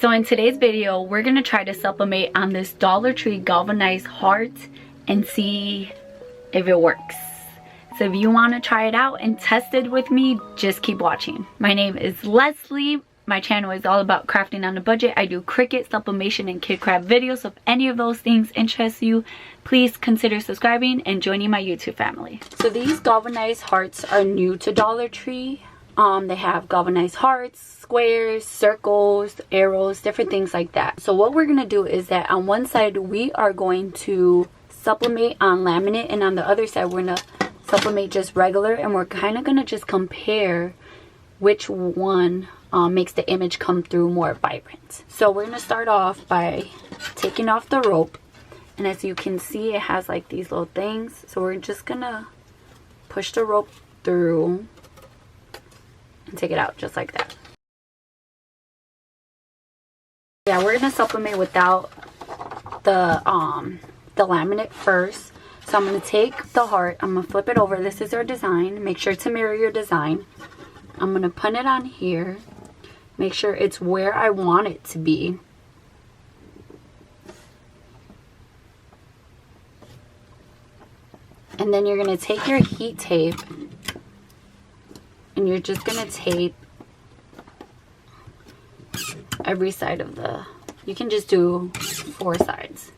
So in today's video, we're gonna try to sublimate on this Dollar Tree galvanized heart and see if it works. So if you want to try it out and test it with me, just keep watching. My name is Leslie. My channel is all about crafting on a budget. I do Cricut, sublimation, and kid craft videos. So if any of those things interest you, please consider subscribing and joining my YouTube family. So these galvanized hearts are new to Dollar Tree. They have galvanized hearts, squares, circles, arrows, different things like that. So what we're gonna do is that on one side we are going to sublimate on laminate, and on the other side we're gonna sublimate just regular, and we're kind of gonna just compare which one makes the image come through more vibrant. So we're gonna start off by taking off the rope, and as you can see it has like these little things, so we're just gonna push the rope through and take it out just like that. Yeah, we're gonna sublimate without the laminate first. So I'm going to take the heart, I'm going to flip it over. This is our design. Make sure to mirror your design. I'm going to put it on here. Make sure it's where I want it to be. And then you're going to take your heat tape and you're just going to tape every side of the, you can just do 4 sides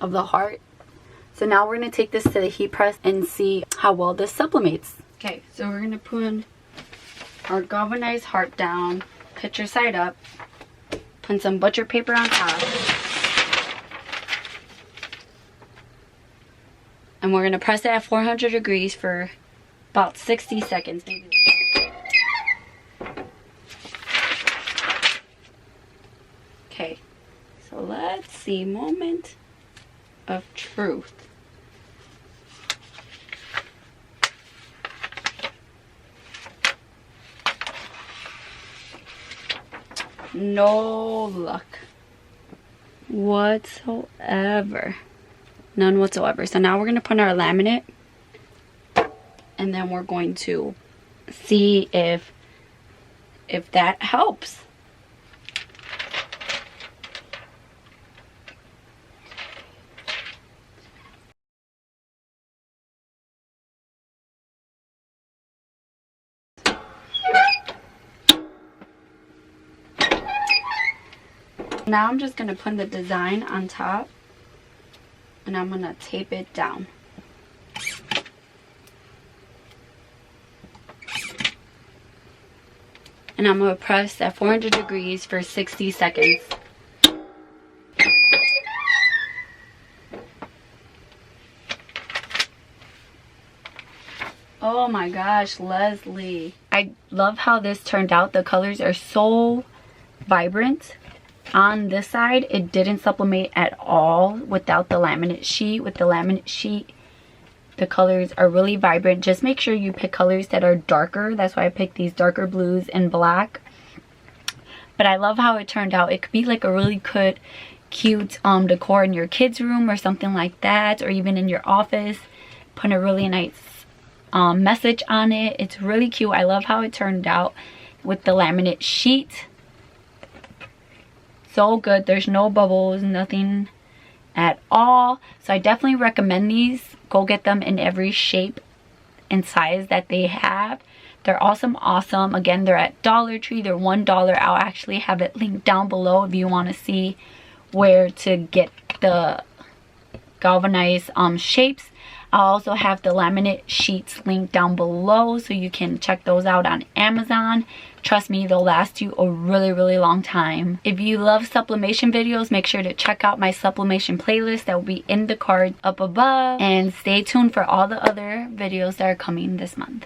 of the heart. So now we're going to take this to the heat press and see how well this sublimates. Okay, so we're going to put our galvanized heart down, picture side up, put some butcher paper on top, and we're going to press it at 400 degrees for about 60 seconds maybe. Okay, so let's see, moment of truth. No luck whatsoever. None whatsoever. So now we're going to put our laminate, and then we're going to see if that helps. Now I'm just going to put the design on top, and I'm going to tape it down. And I'm going to press at 400 degrees for 60 seconds. Oh my gosh, Leslie. I love how this turned out. The colors are so vibrant. On this side, it didn't sublimate at all without the laminate sheet. With the laminate sheet, the colors are really vibrant. Just make sure you pick colors that are darker. That's why I picked these darker blues and black. But I love how it turned out. It could be like a really good, cute decor in your kids' room or something like that, or even in your office. Put a really nice message on it. It's really cute. I love how it turned out with the laminate sheet. So good. There's no bubbles, nothing at all. So I definitely recommend these. Go get them in every shape and size that they have. They're awesome. Again, they're at Dollar Tree. They're $1. I'll actually have it linked down below if you want to see where to get the galvanized shapes. I'll also have the laminate sheets linked down below, so you can check those out on Amazon. Trust me, they'll last you a really long time. If you love sublimation videos, make sure to check out my sublimation playlist that will be in the card up above, and stay tuned for all the other videos that are coming this month.